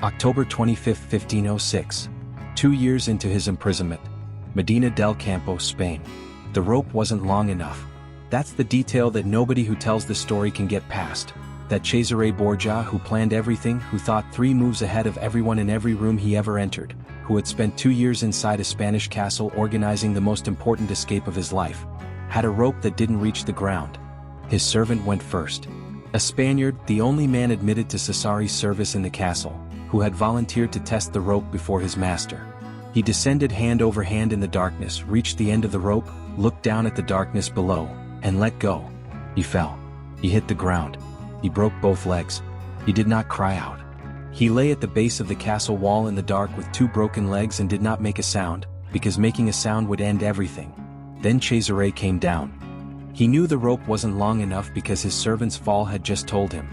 October 25, 1506. 2 years into his imprisonment. Medina del Campo, Spain. The rope wasn't long enough. That's the detail that nobody who tells the story can get past. That Cesare Borgia, who planned everything, who thought 3 moves ahead of everyone in every room he ever entered, who had spent 2 years inside a Spanish castle organizing the most important escape of his life, had a rope that didn't reach the ground. His servant went first. A Spaniard, the only man admitted to Cesare's service in the castle, who had volunteered to test the rope before his master. He descended hand over hand in the darkness, reached the end of the rope, looked down at the darkness below, and let go. He fell. He hit the ground. He broke both legs. He did not cry out. He lay at the base of the castle wall in the dark with 2 broken legs and did not make a sound, because making a sound would end everything. Then Cesare came down. He knew the rope wasn't long enough because his servant's fall had just told him.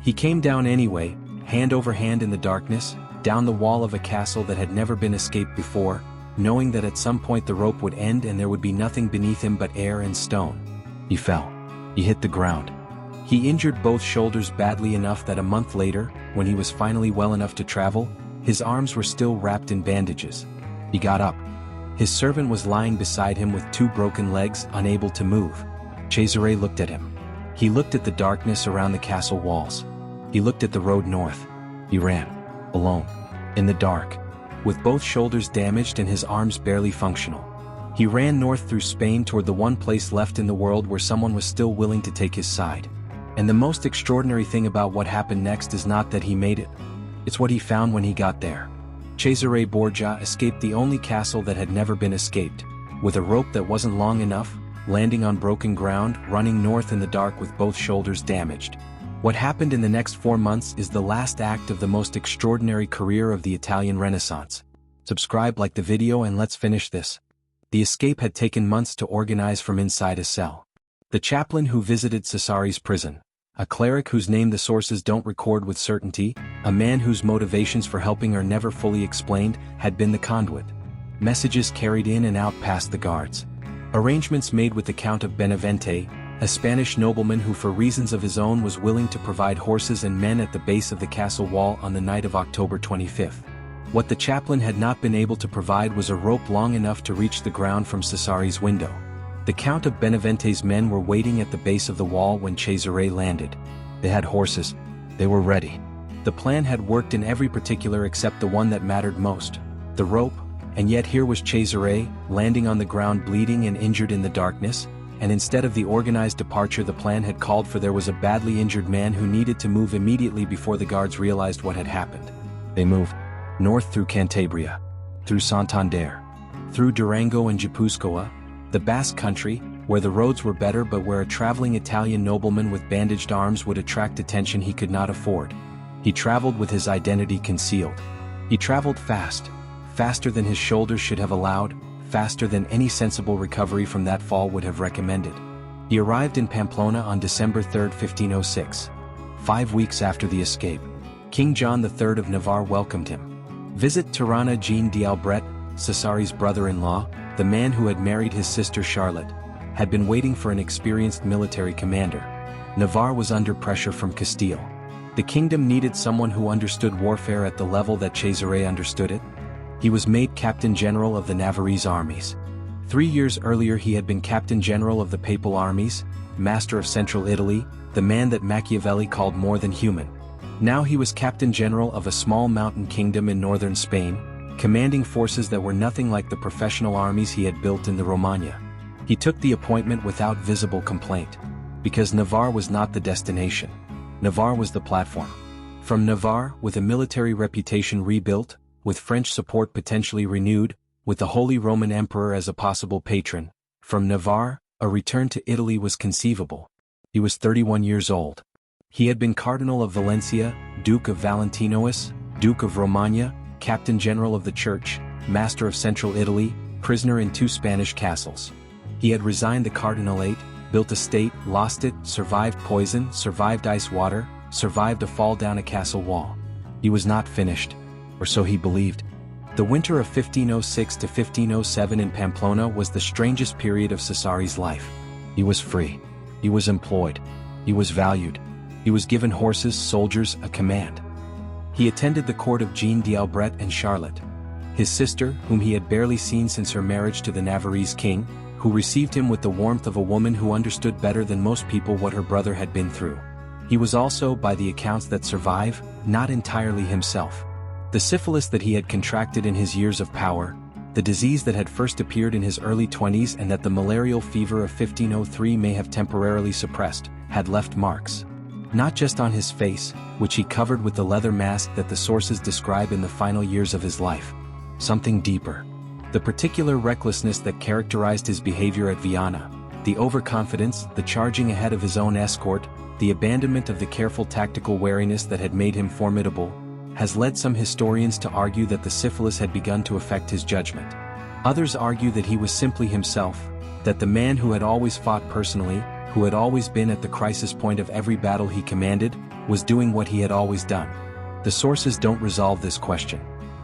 He came down anyway, hand over hand in the darkness, down the wall of a castle that had never been escaped before, knowing that at some point the rope would end and there would be nothing beneath him but air and stone. He fell. He hit the ground. He injured both shoulders badly enough that a month later, when he was finally well enough to travel, his arms were still wrapped in bandages. He got up. His servant was lying beside him with 2 broken legs, unable to move. Cesare looked at him. He looked at the darkness around the castle walls. He looked at the road north. He ran. Alone. In the dark. With both shoulders damaged and his arms barely functional. He ran north through Spain toward the one place left in the world where someone was still willing to take his side. And the most extraordinary thing about what happened next is not that he made it. It's what he found when he got there. Cesare Borgia escaped the only castle that had never been escaped, with a rope that wasn't long enough, landing on broken ground, running north in the dark with both shoulders damaged. What happened in the next 4 months is the last act of the most extraordinary career of the Italian Renaissance. Subscribe, like the video, and let's finish this. The escape had taken months to organize from inside a cell. The chaplain who visited Cesare's prison, a cleric whose name the sources don't record with certainty, a man whose motivations for helping are never fully explained, had been the conduit. Messages carried in and out past the guards. Arrangements made with the Count of Benevente, a Spanish nobleman who for reasons of his own was willing to provide horses and men at the base of the castle wall on the night of October 25th. What the chaplain had not been able to provide was a rope long enough to reach the ground from Cesare's window. The Count of Benevente's men were waiting at the base of the wall when Cesare landed. They had horses. They were ready. The plan had worked in every particular except the one that mattered most, the rope, and yet here was Cesare, landing on the ground bleeding and injured in the darkness, and instead of the organized departure the plan had called for, there was a badly injured man who needed to move immediately before the guards realized what had happened. They moved. North through Cantabria, through Santander, through Durango and Guipúzcoa, the Basque country, where the roads were better but where a traveling Italian nobleman with bandaged arms would attract attention he could not afford. He traveled with his identity concealed. He traveled fast, faster than his shoulders should have allowed, faster than any sensible recovery from that fall would have recommended. He arrived in Pamplona on December 3, 1506. 5 weeks after the escape, King John III of Navarre welcomed him. Visit Tirana. Jean d'Albret, Cesare's brother-in-law, the man who had married his sister Charlotte, had been waiting for an experienced military commander. Navarre was under pressure from Castile. The kingdom needed someone who understood warfare at the level that Cesare understood it. He was made Captain General of the Navarrese armies. 3 years earlier he had been Captain General of the Papal armies, Master of Central Italy, the man that Machiavelli called more than human. Now he was Captain General of a small mountain kingdom in northern Spain, commanding forces that were nothing like the professional armies he had built in the Romagna. He took the appointment without visible complaint. Because Navarre was not the destination. Navarre was the platform. From Navarre, with a military reputation rebuilt, with French support potentially renewed, with the Holy Roman Emperor as a possible patron, from Navarre, a return to Italy was conceivable. He was 31 years old. He had been Cardinal of Valencia, Duke of Valentinois, Duke of Romagna, Captain General of the Church, Master of Central Italy, prisoner in 2 Spanish castles. He had resigned the cardinalate, built a state, lost it, survived poison, survived ice water, survived a fall down a castle wall. He was not finished, or so he believed. The winter of 1506 to 1507 in Pamplona was the strangest period of Cesare's life. He was free. He was employed. He was valued. He was given horses, soldiers, a command. He attended the court of Jean d'Albret and Charlotte, his sister, whom he had barely seen since her marriage to the Navarrese king, who received him with the warmth of a woman who understood better than most people what her brother had been through. He was also, by the accounts that survive, not entirely himself. The syphilis that he had contracted in his years of power, the disease that had first appeared in his early 20s and that the malarial fever of 1503 may have temporarily suppressed, had left marks. Not just on his face, which he covered with the leather mask that the sources describe in the final years of his life. Something deeper. The particular recklessness that characterized his behavior at Viana, the overconfidence, the charging ahead of his own escort, the abandonment of the careful tactical wariness that had made him formidable, has led some historians to argue that the syphilis had begun to affect his judgment. Others argue that he was simply himself, that the man who had always fought personally, who had always been at the crisis point of every battle he commanded, was doing what he had always done. The sources don't resolve this question.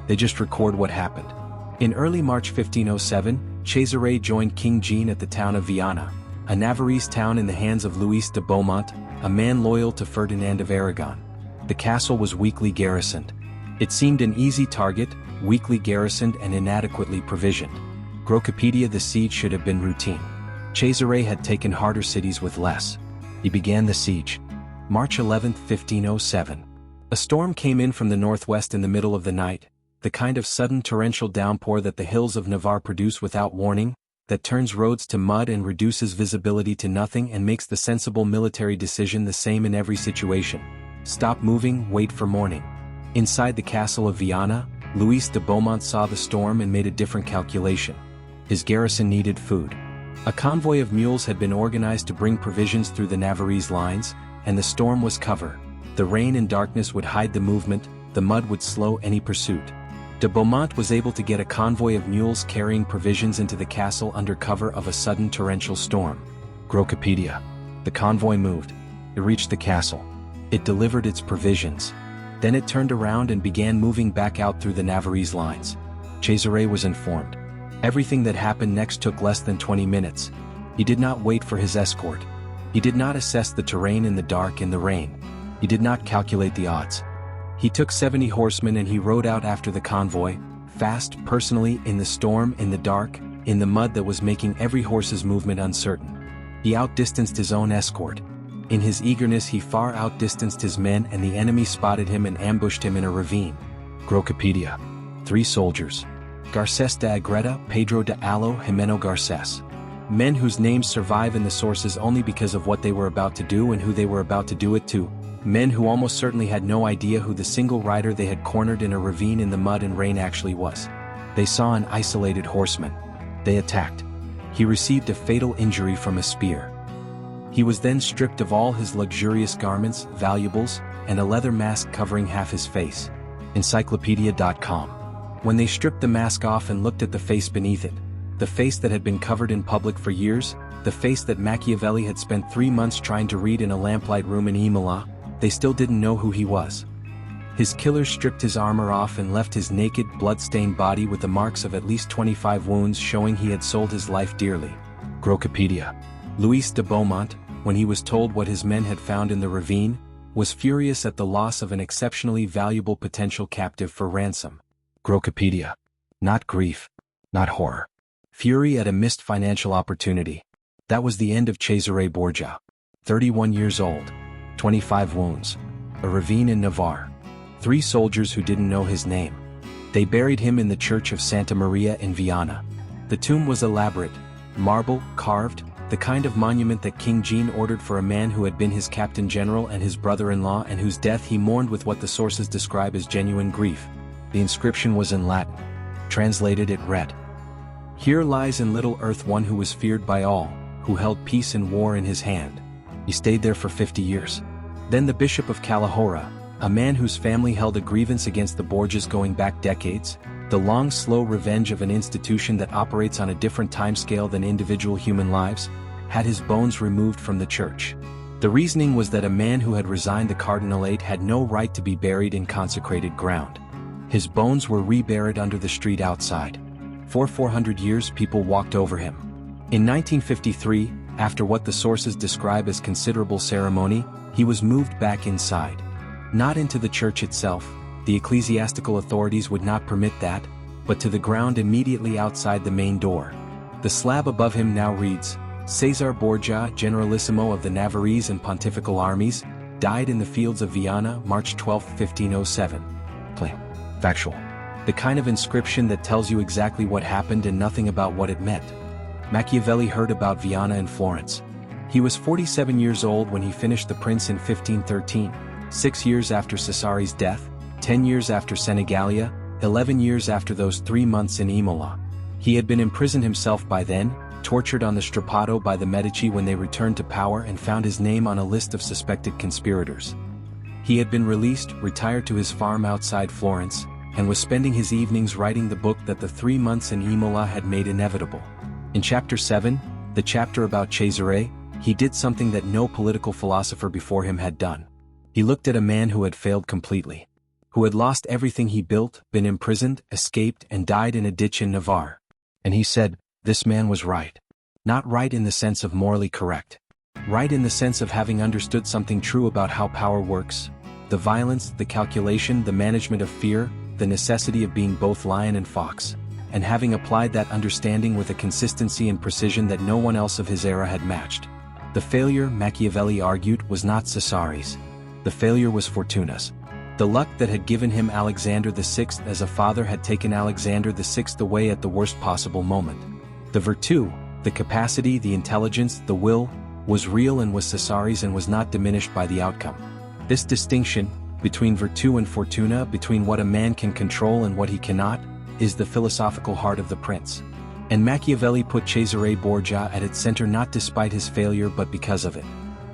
They just record what happened. In early March 1507, Cesare joined King Jean at the town of Viana, a Navarrese town in the hands of Luis de Beaumont, a man loyal to Ferdinand of Aragon. The castle was weakly garrisoned. It seemed an easy target, weakly garrisoned and inadequately provisioned. Grokopedia. The siege should have been routine. Cesare had taken harder cities with less. He began the siege. March 11, 1507. A storm came in from the northwest in the middle of the night, the kind of sudden torrential downpour that the hills of Navarre produce without warning, that turns roads to mud and reduces visibility to nothing and makes the sensible military decision the same in every situation. Stop moving, wait for morning. Inside the castle of Viana, Luis de Beaumont saw the storm and made a different calculation. His garrison needed food. A convoy of mules had been organized to bring provisions through the Navarrese lines, and the storm was cover. The rain and darkness would hide the movement, the mud would slow any pursuit. De Beaumont was able to get a convoy of mules carrying provisions into the castle under cover of a sudden torrential storm. Grokopedia. The convoy moved. It reached the castle. It delivered its provisions. Then it turned around and began moving back out through the Navarrese lines. Cesare was informed. Everything that happened next took less than 20 minutes. He did not wait for his escort. He did not assess the terrain in the dark and the rain. He did not calculate the odds. He took 70 horsemen and he rode out after the convoy, fast, personally, in the storm, in the dark, in the mud that was making every horse's movement uncertain. He outdistanced his own escort. In his eagerness he far outdistanced his men and the enemy spotted him and ambushed him in a ravine. Grokopedia. 3 soldiers. Garces de Agreda, Pedro de Allo, Jimeno Garces. Men whose names survive in the sources only because of what they were about to do and who they were about to do it to. Men who almost certainly had no idea who the single rider they had cornered in a ravine in the mud and rain actually was. They saw an isolated horseman. They attacked. He received a fatal injury from a spear. He was then stripped of all his luxurious garments, valuables, and a leather mask covering half his face. Encyclopedia.com. When they stripped the mask off and looked at the face beneath it, the face that had been covered in public for years, the face that Machiavelli had spent 3 months trying to read in a lamplight room in Imola, they still didn't know who he was. His killers stripped his armor off and left his naked, blood-stained body with the marks of at least 25 wounds showing he had sold his life dearly. Grokopedia. Luis de Beaumont, when he was told what his men had found in the ravine, was furious at the loss of an exceptionally valuable potential captive for ransom. Grokopedia. Not grief. Not horror. Fury at a missed financial opportunity. That was the end of Cesare Borgia. 31 years old. 25 wounds. A ravine in Navarre. 3 soldiers who didn't know his name. They buried him in the church of Santa Maria in Viana. The tomb was elaborate, marble, carved, the kind of monument that King Jean ordered for a man who had been his captain general and his brother-in-law and whose death he mourned with what the sources describe as genuine grief. The inscription was in Latin. Translated it read, "Here lies in little earth one who was feared by all, who held peace and war in his hand." He stayed there for 50 years. Then the Bishop of Calahorra, a man whose family held a grievance against the Borgias going back decades, the long slow revenge of an institution that operates on a different timescale than individual human lives, had his bones removed from the church. The reasoning was that a man who had resigned the cardinalate had no right to be buried in consecrated ground. His bones were reburied under the street outside. For 400 years people walked over him. In 1953, after what the sources describe as considerable ceremony, he was moved back inside. Not into the church itself, The ecclesiastical authorities would not permit that, but to the ground immediately outside the main door. The slab above him now reads, Cesare Borgia, Generalissimo of the Navarrese and Pontifical Armies, died in the fields of Viana, March 12, 1507. Plain. Factual. The kind of inscription that tells you exactly what happened and nothing about what it meant. Machiavelli heard about Viana and Florence. He was 47 years old when he finished The Prince in 1513, 6 years after Cesare's death, 10 years after Senigallia, 11 years after those 3 months in Imola. He had been imprisoned himself by then, tortured on the Strappado by the Medici when they returned to power and found his name on a list of suspected conspirators. He had been released, retired to his farm outside Florence, and was spending his evenings writing the book that the 3 months in Imola had made inevitable. In Chapter 7, the chapter about Cesare, he did something that no political philosopher before him had done. He looked at a man who had failed completely, who had lost everything he built, been imprisoned, escaped, and died in a ditch in Navarre. And he said, this man was right. Not right in the sense of morally correct. Right in the sense of having understood something true about how power works, the violence, the calculation, the management of fear, the necessity of being both lion and fox, and having applied that understanding with a consistency and precision that no one else of his era had matched. The failure, Machiavelli argued, was not Cesare's. The failure was Fortuna's. The luck that had given him Alexander VI as a father had taken Alexander VI away at the worst possible moment. The virtue, the capacity, the intelligence, the will, was real and was Cesare's and was not diminished by the outcome. This distinction, between virtue and fortuna, between what a man can control and what he cannot, is the philosophical heart of the prince. And Machiavelli put Cesare Borgia at its center not despite his failure but because of it.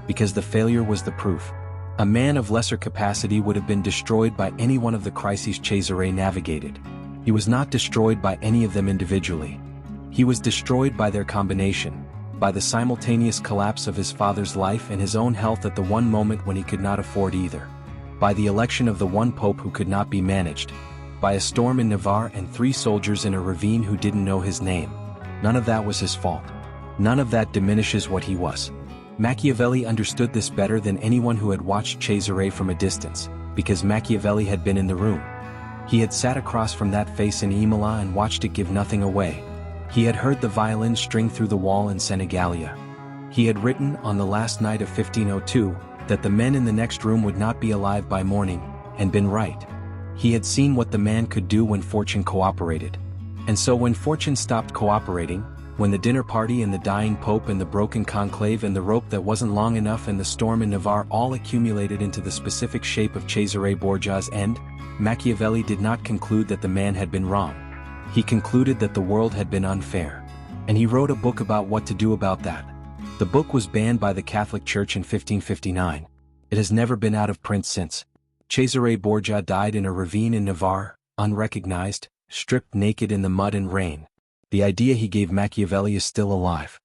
Because the failure was the proof. A man of lesser capacity would have been destroyed by any one of the crises Cesare navigated. He was not destroyed by any of them individually. He was destroyed by their combination, by the simultaneous collapse of his father's life and his own health at the one moment when he could not afford either. By the election of the one pope who could not be managed. By a storm in Navarre and 3 soldiers in a ravine who didn't know his name. None of that was his fault. None of that diminishes what he was. Machiavelli understood this better than anyone who had watched Cesare from a distance, because Machiavelli had been in the room. He had sat across from that face in Imola and watched it give nothing away. He had heard the violin string through the wall in Senigallia. He had written, on the last night of 1502, that the men in the next room would not be alive by morning, and been right. He had seen what the man could do when fortune cooperated. And so when fortune stopped cooperating, when the dinner party and the dying pope and the broken conclave and the rope that wasn't long enough and the storm in Navarre all accumulated into the specific shape of Cesare Borgia's end, Machiavelli did not conclude that the man had been wrong. He concluded that the world had been unfair. And he wrote a book about what to do about that. The book was banned by the Catholic Church in 1559. It has never been out of print since. Cesare Borgia died in a ravine in Navarre, unrecognized, stripped naked in the mud and rain. The idea he gave Machiavelli is still alive.